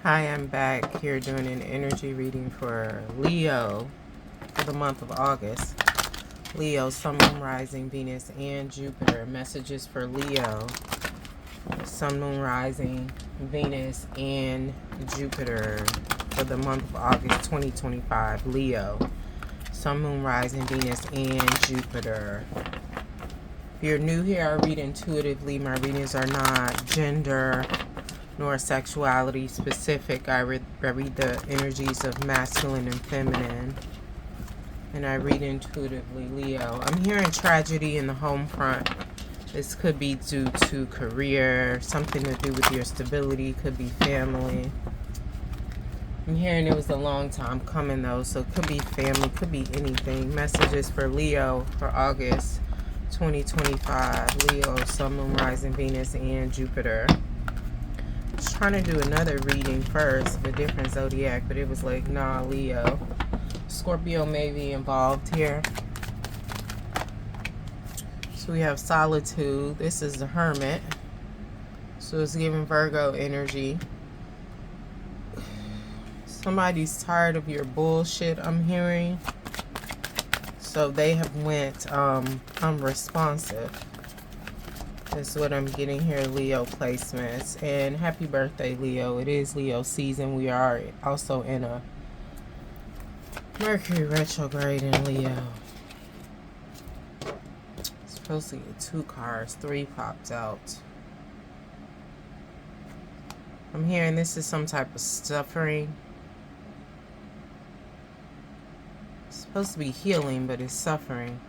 Hi, I'm back here doing an energy reading for Leo for the month of August. Leo, Sun, Moon, Rising, Venus, and Jupiter. Messages for Leo, Sun, Moon, Rising, Venus, and Jupiter for the month of August 2025. Leo, Sun, Moon, Rising, Venus, and Jupiter. If you're new here, I read intuitively. My readings are not gender nor sexuality specific. I read the energies of masculine and feminine, and I read intuitively. Leo, I'm hearing tragedy in the home front. This could be due to career, something to do with your stability, could be family. I'm hearing it was a long time coming though, so it could be family, could be anything. Messages for Leo for August 2025. Leo, Sun, Moon, Rising, Venus, and Jupiter. I was trying to do another reading first of a different zodiac, but it was like, nah, Leo. Scorpio may be involved here. So we have solitude. This is the Hermit. So it's giving Virgo energy. Somebody's tired of your bullshit, I'm hearing. So they have went unresponsive. That's what I'm getting here, Leo placements. And happy birthday, Leo. It is Leo season. We are also in a Mercury retrograde in Leo. Supposed to get 2 cards. 3 popped out. I'm hearing this is some type of suffering. It's supposed to be healing, but it's suffering.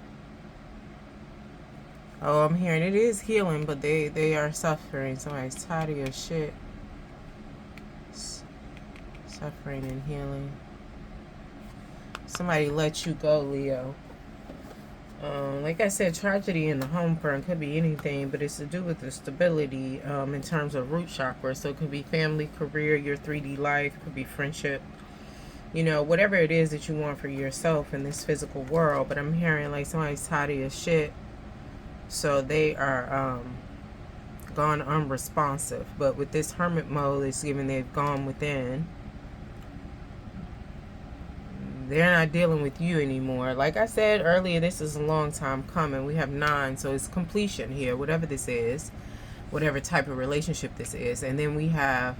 Oh, I'm hearing it is healing, but they are suffering. Somebody's tired of your shit. Suffering and healing. Somebody let you go, Leo. Like I said, tragedy in the home front could be anything, but it's to do with the stability in terms of root chakra. So it could be family, career, your 3D life, it could be friendship. You know, whatever it is that you want for yourself in this physical world. But I'm hearing like somebody's tired of your shit. So they are gone unresponsive. But with this hermit mode, it's given they've gone within. They're not dealing with you anymore. Like I said earlier, this is a long time coming. We have 9, so it's completion here, whatever this is, whatever type of relationship this is. And then we have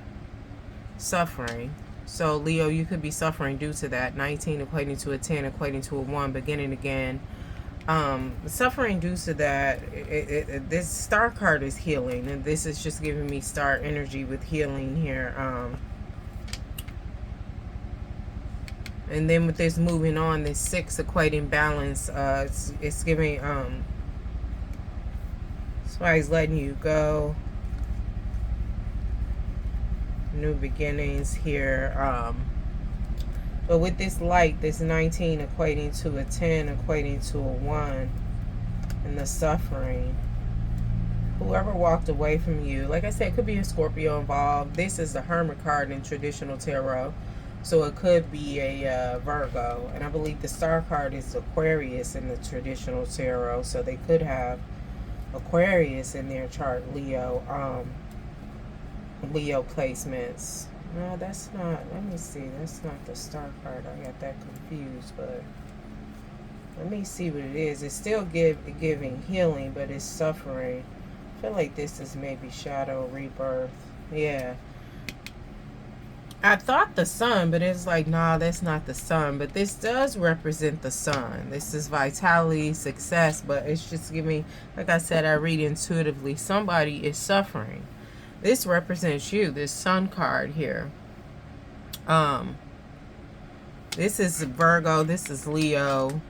suffering. So Leo, you could be suffering due to that. 19 equating to a 10, equating to a 1, beginning again. Suffering due to that, this star card is healing, and this is just giving me star energy with healing here. And then with this moving on, this 6 equating balance, it's giving, somebody's letting you go. New beginnings here. But with this light, this 19 equating to a 10, equating to a 1, and the suffering, whoever walked away from you, like I said, it could be a Scorpio involved. This is the Hermit card in traditional tarot. So it could be a Virgo. And I believe the star card is Aquarius in the traditional tarot. So they could have Aquarius in their chart, Leo. Leo placements. No, that's not. Let me see. That's not the star card. I got that confused. But let me see what it is. It's still giving healing, but it's suffering. I feel like this is maybe shadow rebirth. Yeah. I thought the sun, but it's like, nah, that's not the sun. But this does represent the sun. This is vitality, success, but it's just giving, like I said, I read intuitively. Somebody is suffering. This represents you, this sun card here. This is Virgo, this is Leo.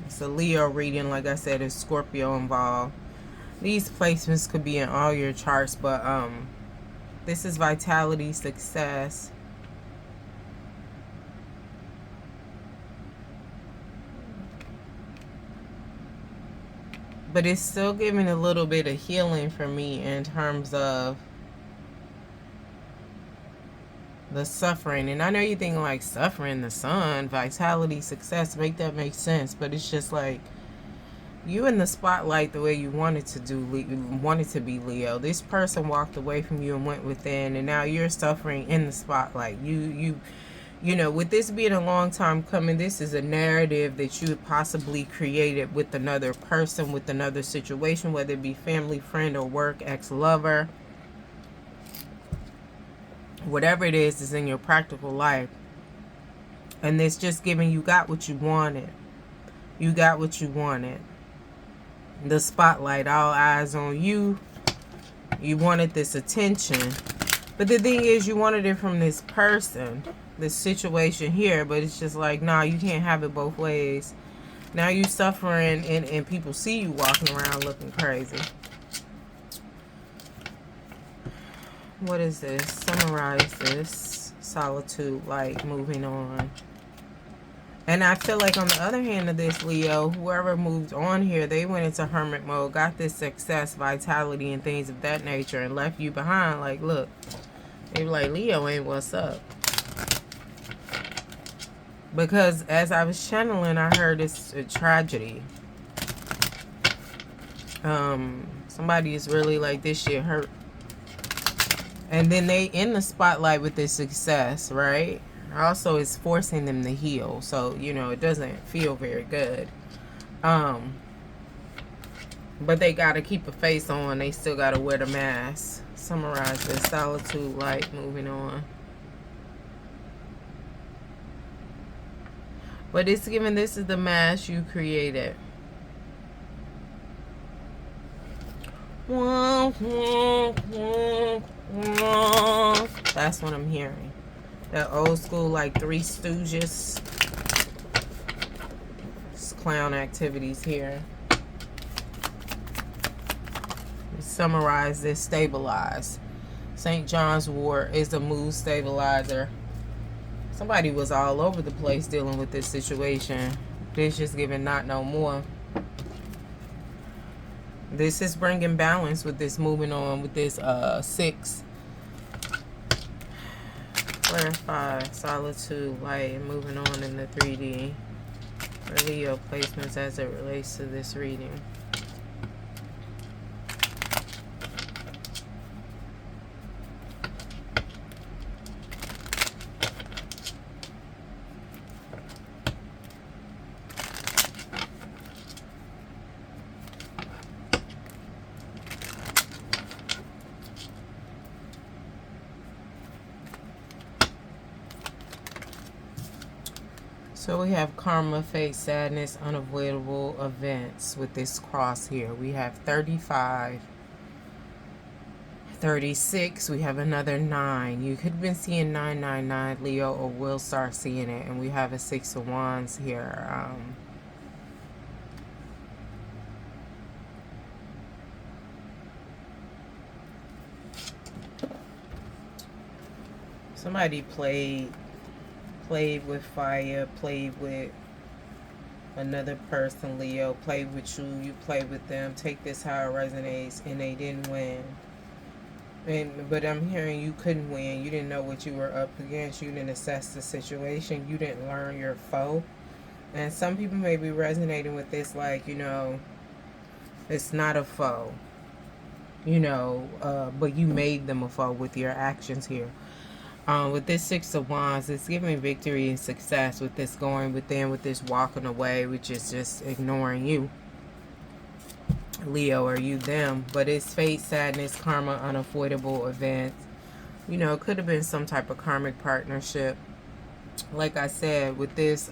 It's a Leo reading, like I said, is Scorpio involved. These placements could be in all your charts, but this is vitality, success. But it's still giving a little bit of healing for me in terms of the suffering. And I know you're thinking like suffering, the sun, vitality, success, make that make sense. But it's just like You in the spotlight the way you wanted to wanted to be, Leo. This person walked away from you and went within, and now you're suffering in the spotlight. You know, with this being a long time coming, this is a narrative that you possibly created with another person, with another situation, whether it be family, friend, or work, ex-lover. Whatever it is in your practical life. And it's just giving you got what you wanted. You got what you wanted. The spotlight, all eyes on you. You wanted this attention. But the thing is, you wanted it from this person, this situation here. But it's just like, nah, you can't have it both ways. Now you suffering and people see you walking around looking crazy. What is this? Summarize this. Solitude, light, moving on. And I feel like on the other hand of this, Leo, whoever moved on here, they went into hermit mode, got this success, vitality, and things of that nature, and left you behind. Like, look, they were like, Leo ain't what's up. Because as I was channeling, I heard it's a tragedy. Somebody is really like, this shit hurt. And then they in the spotlight with this success, right? Also, it's forcing them to heal. So, you know, it doesn't feel very good. But they got to keep a face on. They still got to wear the mask. Summarize this. Solitude, light, moving on. But it's given this is the mask you created. That's what I'm hearing. That old school, like Three Stooges. Clown activities here. Summarize this. Stabilize. St. John's wort is a mood stabilizer. Somebody was all over the place dealing with this situation. This just giving not no more. This is bringing balance with this moving on with this 6. Clarify, solitude, light, moving on in the 3D. Leo placements as it relates to this reading. So we have karma, fate, sadness, unavoidable events with this cross here. We have 35, 36. We have another 9. You could have been seeing 999, Leo, or will start seeing it. And we have a 6 of Wands here. Somebody played with fire, played with another person, Leo, played with you, you played with them. Take this how it resonates, and they didn't win. But I'm hearing you couldn't win. You didn't know what you were up against. You didn't assess the situation. You didn't learn your foe. And some people may be resonating with this like, you know, it's not a foe. You know, but you made them a foe with your actions here. With this 6 of Wands, it's giving victory and success with this going within, with this walking away, which is just ignoring you, Leo, or you them. But it's fate, sadness, karma, unavoidable events. You know, it could have been some type of karmic partnership. Like I said, with this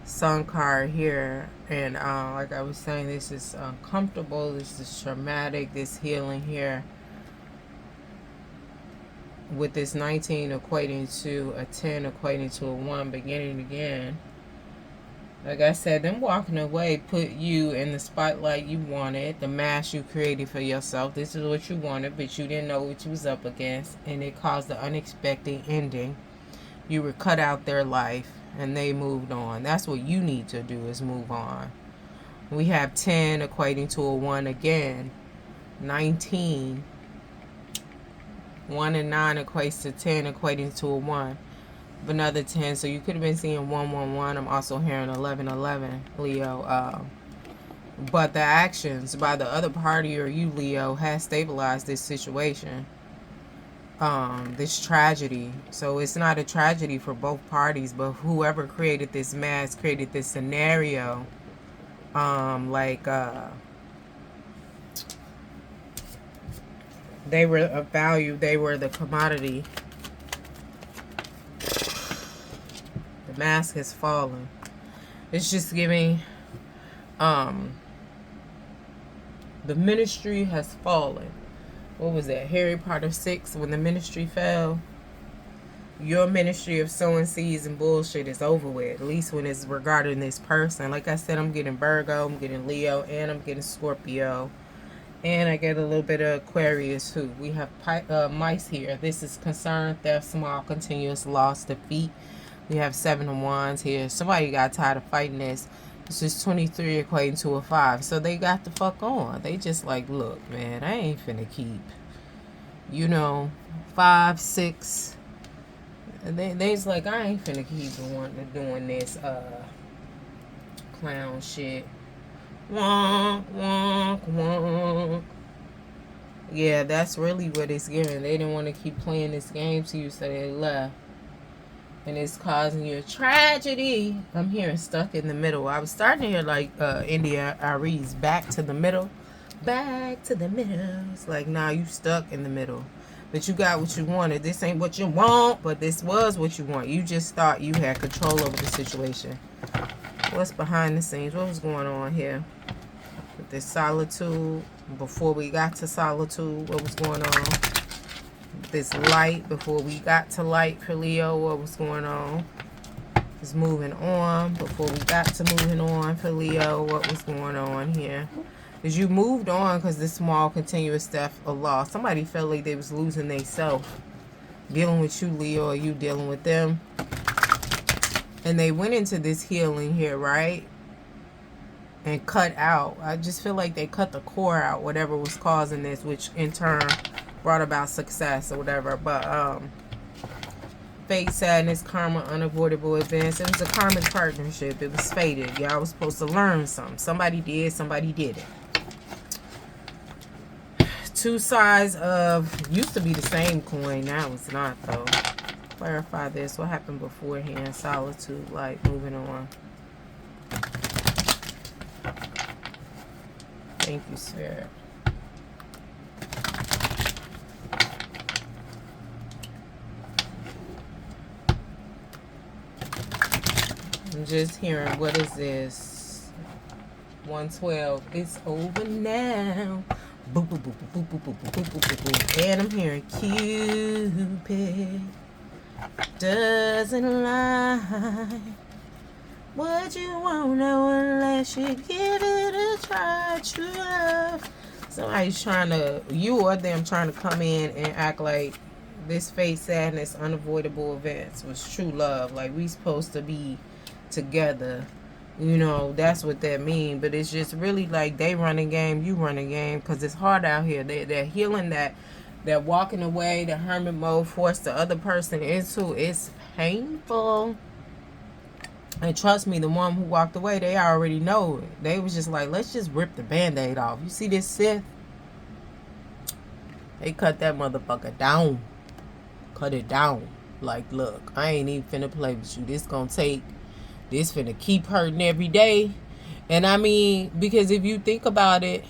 Sun card here, and like I was saying, this is comfortable, this is traumatic, this healing here. With this 19 equating to a 10, equating to a 1, beginning again. Like I said, them walking away put you in the spotlight you wanted, the mask you created for yourself. This is what you wanted, but you didn't know what you was up against, and it caused the unexpected ending. You were cut out their life, and they moved on. That's what you need to do, is move on. We have 10 equating to a 1 again. 19. 1 and 9 equates to 10, equating to a 1. Another 10, so you could have been seeing 111. I'm also hearing 1111, Leo. But the actions by the other party or you, Leo, has stabilized this situation, this tragedy. So it's not a tragedy for both parties, but whoever created this mess, created this scenario, they were of value, they were the commodity. The mask has fallen. It's just giving, the ministry has fallen. What was that? Harry Potter 6, when the ministry fell. Your ministry of sowing seeds and bullshit is over with, at least when it's regarding this person. Like I said, I'm getting Virgo, I'm getting Leo, and I'm getting Scorpio. And I get a little bit of Aquarius too. We have mice here. This is concern, theft, small, continuous loss, defeat. We have 7 of Wands here. Somebody got tired of fighting this. This is 23 equating to a 5. So they got the fuck on. They just like, look, man, I ain't finna keep, 5, 6. They's like, I ain't finna keep doing this clown shit. Wonk, wonk, wonk. Yeah, that's really what it's giving. They didn't want to keep playing this game to you, so they left. And it's causing you a tragedy. I'm hearing stuck in the middle. I was starting to hear like India Aries, back to the middle. Back to the middle. It's like, nah, you stuck in the middle. But you got what you wanted. This ain't what you want, but this was what you want. You just thought you had control over the situation. What's behind the scenes? What was going on here? With this solitude, before we got to solitude, what was going on? This light, before we got to light for Leo, what was going on? It's moving on, before we got to moving on for Leo, what was going on here? Because you moved on because this small continuous stuff of loss. Somebody felt like they was losing they self. Dealing with you, Leo, or you dealing with them. And they went into this healing here, right? And cut out. I just feel like they cut the core out, whatever was causing this, which in turn brought about success or whatever. But fate, sadness, karma, unavoidable events. It was a karmic partnership. It was fated. Y'all was supposed to learn something. Somebody did, somebody didn't. Two sides of, used to be the same coin, now it's not though. Clarify this. What happened beforehand? Solitude, light, moving on. Thank you, Spirit. I'm just hearing, what is this? 112. It's over now. Boop, boop, boop, boop, boop, boop, boop, boop, boop, boop. And I'm hearing Cupid doesn't lie. What you want now unless you give it a try. True love. Somebody's trying to, you or them trying to come in and act like this fate, sadness, unavoidable events was true love. Like we supposed to be together. That's what that mean. But it's just really like they running game, you running game, because it's hard out here. They're healing that walking away, the hermit mode, force the other person into. It's painful. And trust me, the one who walked away, they already know it. They was just like, let's just rip the band-aid off. You see this Sith? They cut that motherfucker down. Cut it down. Like, look, I ain't even finna play with you. This finna keep hurting every day. And I mean, because if you think about it,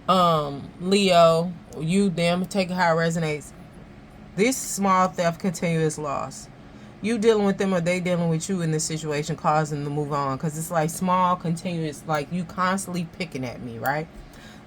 Leo, you, them, take it how it resonates. This small theft, continuous loss. You dealing with them or they dealing with you in this situation, causing them to move on. Because it's like small, continuous, like you constantly picking at me, right?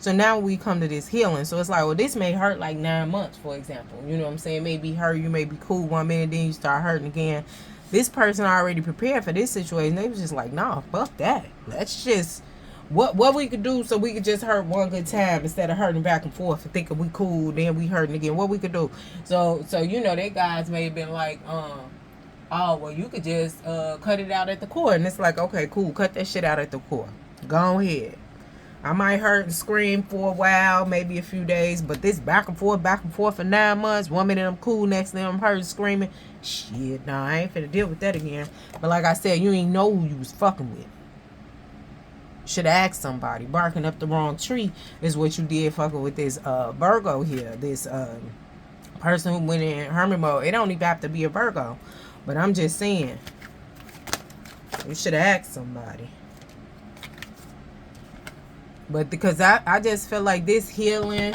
So now we come to this healing. So it's like, well, this may hurt like 9 months, for example. You know what I'm saying? Maybe hurt, you may be cool 1 minute, then you start hurting again. This person already prepared for this situation. They was just like, nah, fuck that. Let's just, what we could do so we could just hurt one good time instead of hurting back and forth and thinking we cool, then we hurting again. What we could do. So they guys may have been like, oh, well, you could just cut it out at the core. And it's like, okay, cool. Cut that shit out at the core. Go ahead. I might hurt and scream for a while, maybe a few days. But this back and forth for 9 months. 1 minute I'm cool, next thing I'm hurting, screaming. Shit, nah, I ain't finna deal with that again. But like I said, you ain't know who you was fucking with. Should ask somebody. Barking up the wrong tree is what you did fucking with this Virgo here. This person who went in hermit mode. It don't even have to be a Virgo. But I'm just saying. You should ask somebody. But because I just feel like this healing,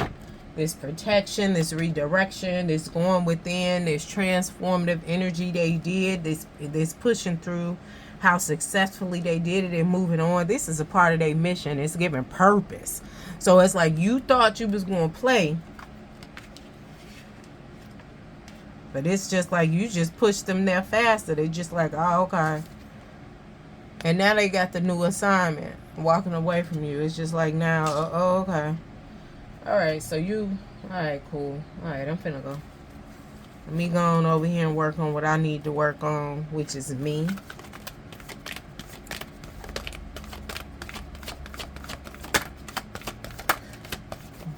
this protection, this redirection, this going within, this transformative energy they did, this pushing through, how successfully they did it and moving on. This is a part of their mission. It's giving purpose. So it's like you thought you was going to play, but it's just like you just pushed them there faster. They just like, oh, okay. And now they got the new assignment, walking away from you. It's just like now, oh, okay. All right, so you, all right, cool. All right, I'm finna go. Let me go on over here and work on what I need to work on, which is me.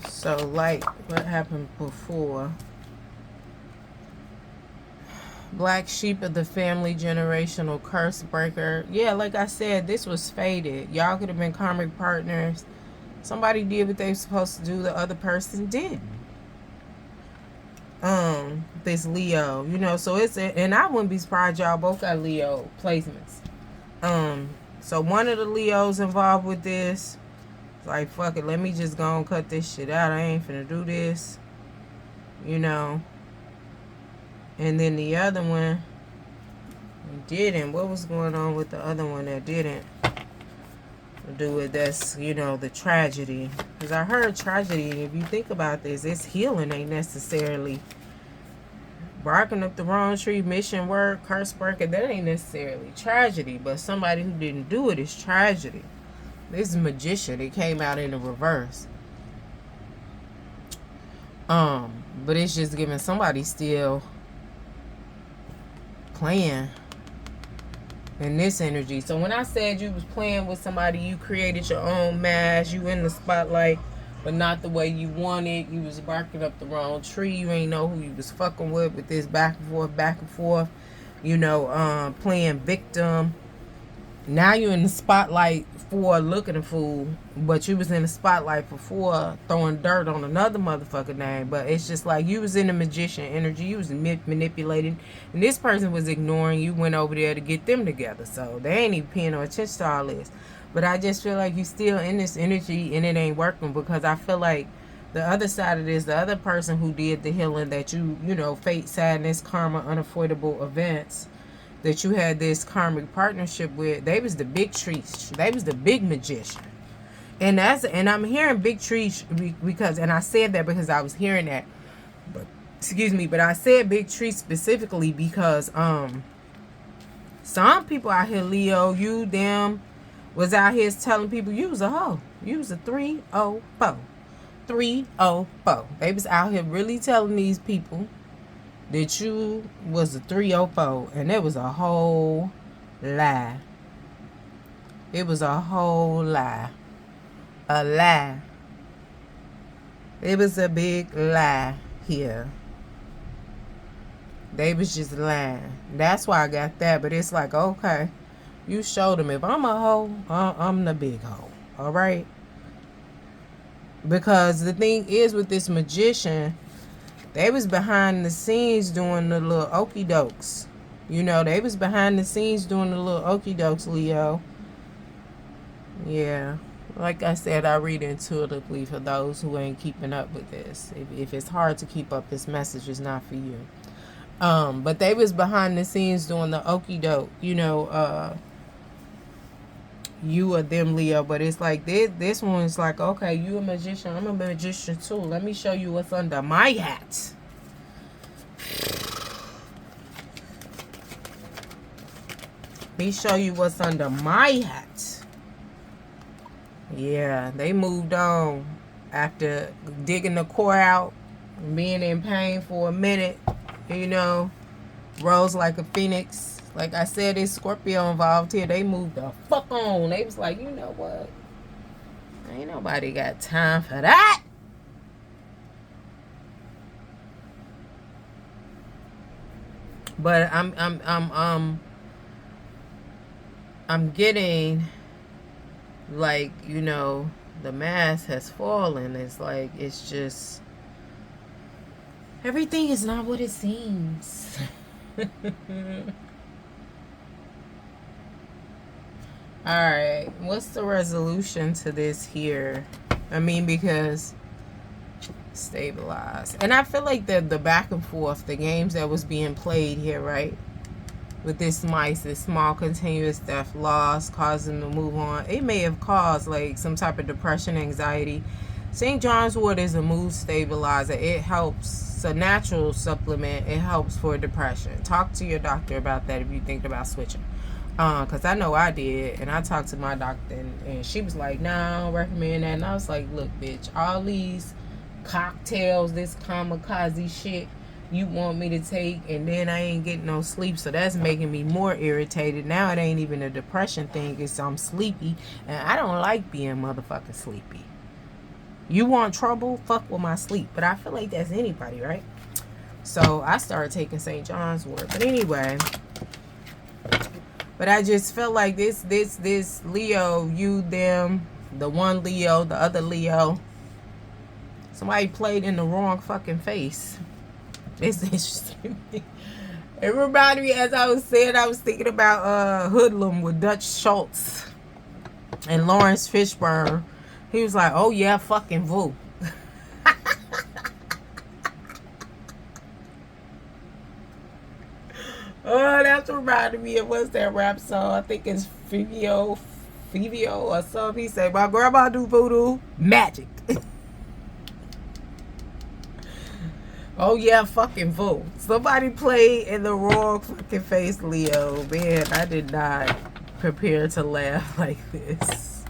So, like what happened before. Black sheep of the family, generational curse breaker. Yeah, like I said, this was fated. Y'all could have been karmic partners. Somebody did what they were supposed to do. The other person didn't. This Leo, you know, so it's and I wouldn't be surprised y'all both got Leo placements. So one of the Leos involved with this, like, fuck it, let me just go and cut this shit out. I ain't finna do this, you know. And then the other one didn't. What was going on with the other one that didn't? Do with this, you know, the tragedy. Because I heard tragedy, and if you think about this, it's healing ain't necessarily barking up the wrong tree, mission work, curse breaker. That ain't necessarily tragedy, but somebody who didn't do it is tragedy. This is magician. It came out in the reverse. But it's just giving somebody still playing in this energy. So when I said you was playing with somebody, you created your own mask, you in the spotlight, but not the way you wanted. You was barking up the wrong tree. You ain't know who you was fucking with this back and forth, you know, playing victim. Now you're in the spotlight for looking a fool, but you was in the spotlight before throwing dirt on another motherfucker name. But it's just like you was in the magician energy. You was manipulating, and this person was ignoring you. Went over there to get them together, so they ain't even paying no attention to all this. But I just feel like you still in this energy, and it ain't working because I feel like the other side of this, the other person who did the healing that you know, fate, sadness, karma, unavoidable events, that you had this karmic partnership with, they was the big trees. They was the big magician. And I'm hearing big trees because, and I said that because I was hearing that. But excuse me, but I said big trees specifically because some people out here, Leo, you, them, was out here telling people you was a hoe. You was a 304. 304. They was out here really telling these people that you was a 304, and it was a whole lie. It was a whole lie. A lie. It was a big lie here. They was just lying. That's why I got that. But it's like, okay, you showed them if I'm a hoe, I'm the big hoe. All right? Because the thing is with this magician, they was behind the scenes doing the little okie dokes. You know, they was behind the scenes doing the little okie dokes, Leo. Yeah. Like I said, I read intuitively for those who ain't keeping up with this. If it's hard to keep up, this message is not for you. But they was behind the scenes doing the okie doke. You know, you or them, Leo. But it's like this one's like, okay, you a magician, I'm a magician too. Let me show you what's under my hat. Let me show you what's under my hat. Yeah, they moved on after digging the core out, being in pain for a minute, you know, rose like a phoenix. Like I said, it's Scorpio involved here. They moved the fuck on. They was like, you know what? Ain't nobody got time for that. But I'm getting like, you know, the mask has fallen. It's like, it's just, everything is not what it seems. Alright, what's the resolution to this here? I mean, because stabilize. And I feel like the back and forth, the games that was being played here, right? With this mice, this small continuous death loss, causing them to move on. It may have caused like some type of depression, anxiety. St. John's wort is a mood stabilizer. It helps. It's a natural supplement. It helps for depression. Talk to your doctor about that if you think about switching. Because I know I did. And I talked to my doctor and she was like, nah, I don't recommend that. And I was like, look, bitch, all these cocktails, this kamikaze shit you want me to take, and then I ain't getting no sleep, so that's making me more irritated. Now it ain't even a depression thing, it's I'm sleepy, and I don't like being motherfucking sleepy. You want trouble? Fuck with my sleep. But I feel like that's anybody, right? So I started taking St. John's wort. But anyway, but I just felt like this Leo, you, them, the one Leo, the other Leo, somebody played in the wrong fucking face. It's interesting. It reminded me, as I was saying, I was thinking about Hoodlum with Dutch Schultz and Lawrence Fishburne. He was like, oh yeah, fucking Voo. Oh, that's reminded me of what's that rap song? I think it's Fivio or something. He said, my grandma do voodoo magic. Oh yeah, fucking Voo. Somebody played in the wrong fucking face, Leo. Man, I did not prepare to laugh like this.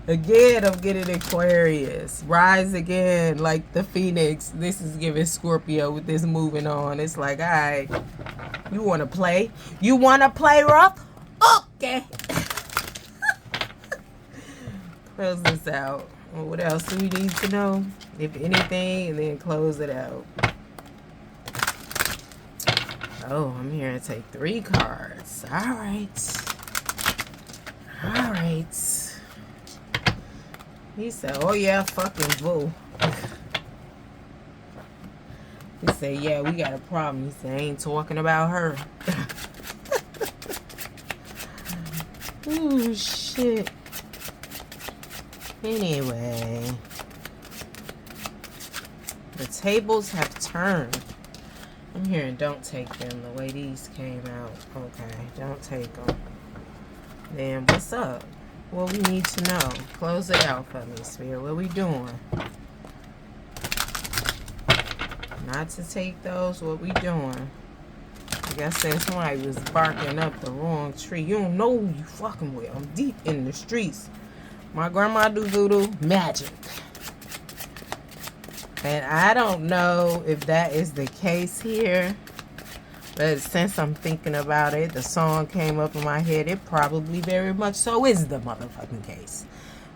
Again, I'm getting Aquarius. Rise again, like the Phoenix. This is giving Scorpio with this moving on. It's like, alright, you want to play? You want to play rough? Okay. Close this out. Well, what else do we need to know? If anything, and then close it out. Oh, I'm here to take 3 cards. Alright. Alright. He said, oh yeah, fucking Voo. He said, yeah, we got a problem. He said, I ain't talking about her. Ooh, shit. Anyway. The tables have turned. I'm hearing don't take them the way these came out. Okay, don't take them. Then what's up? What we need to know. Close it out for me, Spirit. What we doing? Not to take those. What we doing? Like I said, somebody was barking up the wrong tree. You don't know who you fucking with. I'm deep in the streets. My grandma do voodoo magic. And I don't know if that is the case here. But since I'm thinking about it, the song came up in my head. It probably very much so is the motherfucking case.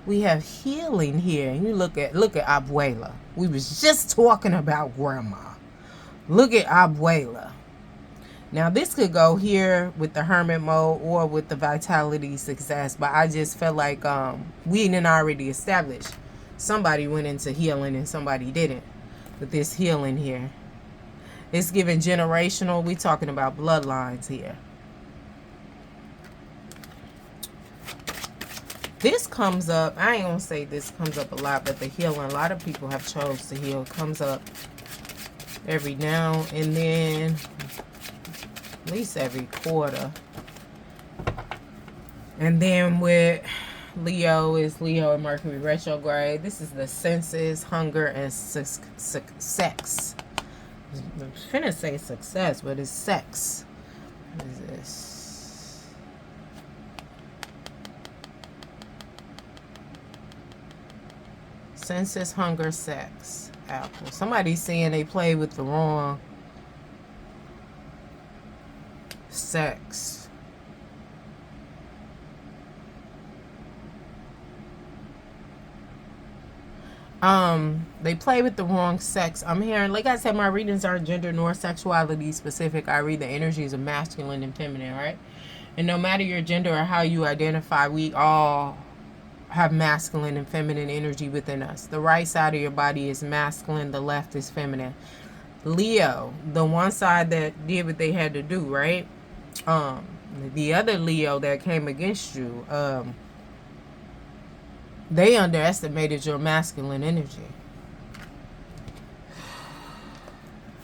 We have healing here. And you look at Abuela. We was just talking about grandma. Look at Abuela. Now this could go here with the hermit mode or with the vitality success. But I just felt like we didn't already establish. Somebody went into healing and somebody didn't. With this healing here. It's giving generational. We talking about bloodlines here. This comes up. I ain't gonna say this comes up a lot, but the healing, a lot of people have chose to heal. Comes up every now and then. At least every quarter. And then with Leo is Leo and Mercury retrograde. This is the senses, hunger, and sex. I'm finna say success, but it's sex. What is this? Senses, hunger, sex. Apple. Somebody's saying they play with the wrong sex. They play with the wrong sex. I'm hearing, like I said, my readings aren't gender nor sexuality specific. I read the energies of masculine and feminine, right? And no matter your gender or how you identify, we all have masculine and feminine energy within us. The right side of your body is masculine, the left is feminine. Leo, the one side that did what they had to do, right? The other Leo that came against you, they underestimated your masculine energy.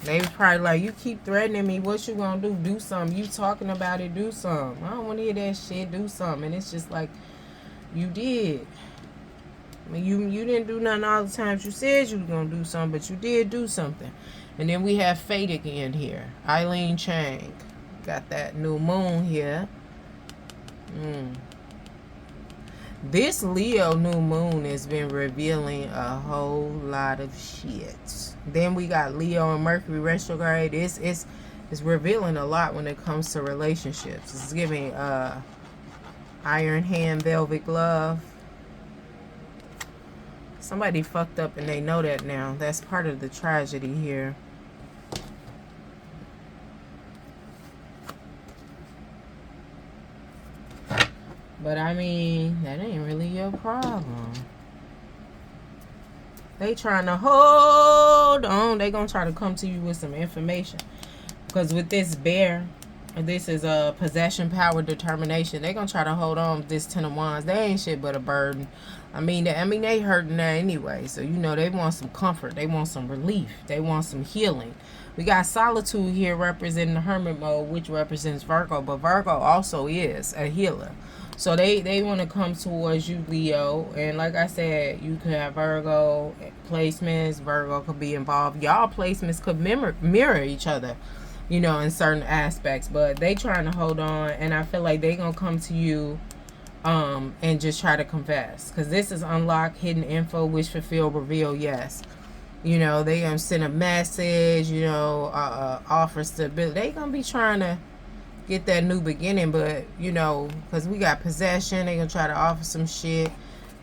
They was probably like, you keep threatening me, what you gonna do? Do something. You talking about it, do something. I don't want to hear that shit, do something. And it's just like, you did. I mean, you didn't do nothing all the times you said you were gonna do something, but you did do something. And then we have Fate again here. Eileen Chang. Got that new moon here. This Leo new moon has been revealing a whole lot of shit. Then we got Leo and Mercury retrograde. It's revealing a lot when it comes to relationships. It's giving iron hand, velvet glove. Somebody fucked up and they know that now. That's part of the tragedy here. But I mean, that ain't really your problem. They trying to hold on. They gonna try to come to you with some information. Because with this bear, this is a possession, power, determination. They gonna try to hold on with this 10 of Wands. They ain't shit but a burden. I mean, they hurting there anyway. So, you know, they want some comfort. They want some relief. They want some healing. We got Solitude here representing the Hermit mode, which represents Virgo. But Virgo also is a healer. So they want to come towards you, Leo. And like I said, you could have Virgo placements. Virgo could be involved. Y'all placements could mirror each other, you know, in certain aspects. But they trying to hold on. And I feel like they going to come to you and just try to confess. Because this is unlock, hidden info, wish, fulfill, reveal, yes. You know, they going to send a message, you know, offer stability. They going to be trying to get that new beginning, but you know, because we got possession, they gonna try to offer some shit.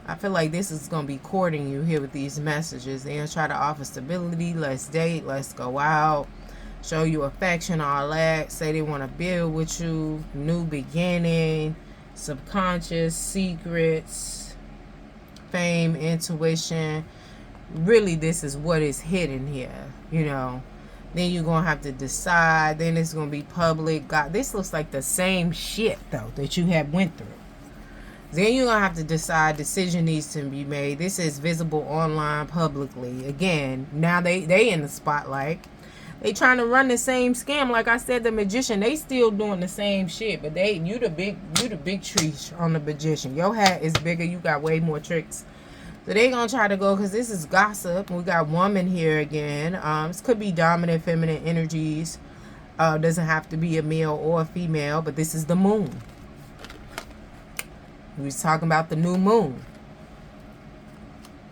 I feel like this is gonna be courting you here with these messages. They gonna try to offer stability, let's date, let's go out, show you affection, all that. Say they want to build with you, new beginning, subconscious, secrets, fame, intuition. Really, this is what is hidden here, you know. Then you're going to have to decide. Then it's going to be public. God, this looks like the same shit, though, that you have went through. Then you're going to have to decide. Decision needs to be made. This is visible online publicly. Again, now they in the spotlight. They trying to run the same scam. Like I said, the magician, they still doing the same shit. But you the big tree on the magician. Your hat is bigger. You got way more tricks. So they gonna try to go, because this is gossip. We got woman here again. This could be dominant feminine energies. Doesn't have to be a male or a female, but this is the moon. We was talking about the new moon.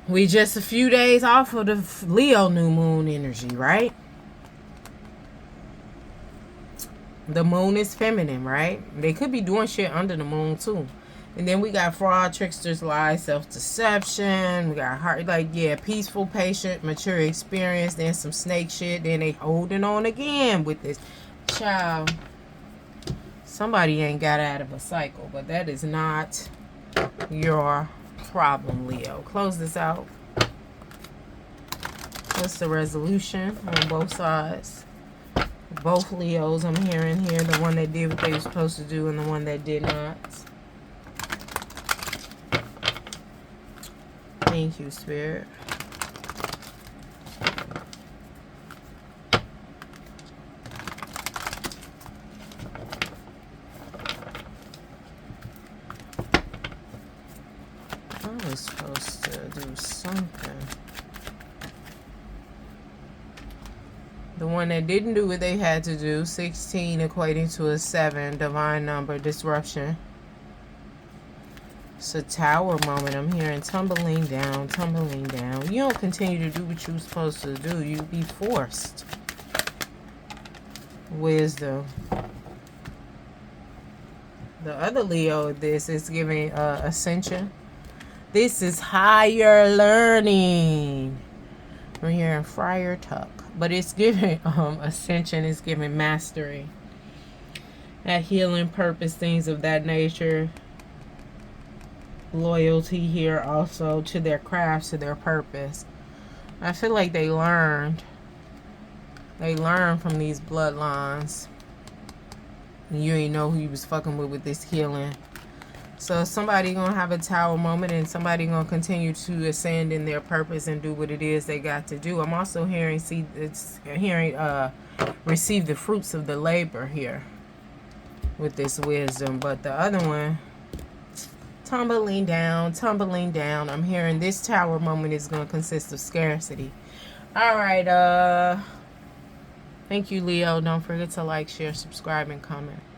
We just a few days off of the Leo new moon energy, right? The moon is feminine, right? They could be doing shit under the moon too. And then we got fraud, tricksters, lies, self-deception. We got heart, like, yeah, peaceful, patient, mature experience. Then some snake shit. Then they holding on again with this. Child, somebody ain't got out of a cycle. But that is not your problem, Leo. Close this out. What's the resolution on both sides? Both Leos I'm hearing here. The one that did what they were supposed to do and the one that did not. Thank you, Spirit. I was supposed to do something. The one that didn't do what they had to do, 16 equating to a 7, divine number, disruption. It's a tower moment. I'm hearing tumbling down, tumbling down. You don't continue to do what you're supposed to do. You be forced. Wisdom. The other Leo of this is giving ascension. This is higher learning. I'm hearing Friar Tuck. But it's giving ascension. It's giving mastery. That healing purpose, things of that nature. loyalty here also to their crafts, to their purpose. I feel like they learned from these bloodlines. You ain't know who you was fucking with this healing. So somebody gonna have a tower moment, and somebody gonna continue to ascend in their purpose and do what it is they got to do. I'm also hearing receive the fruits of the labor here with this wisdom. But the other one, tumbling down. I'm hearing this tower moment is gonna consist of scarcity. All right, thank you, Leo. Don't forget to like, share, subscribe, and comment.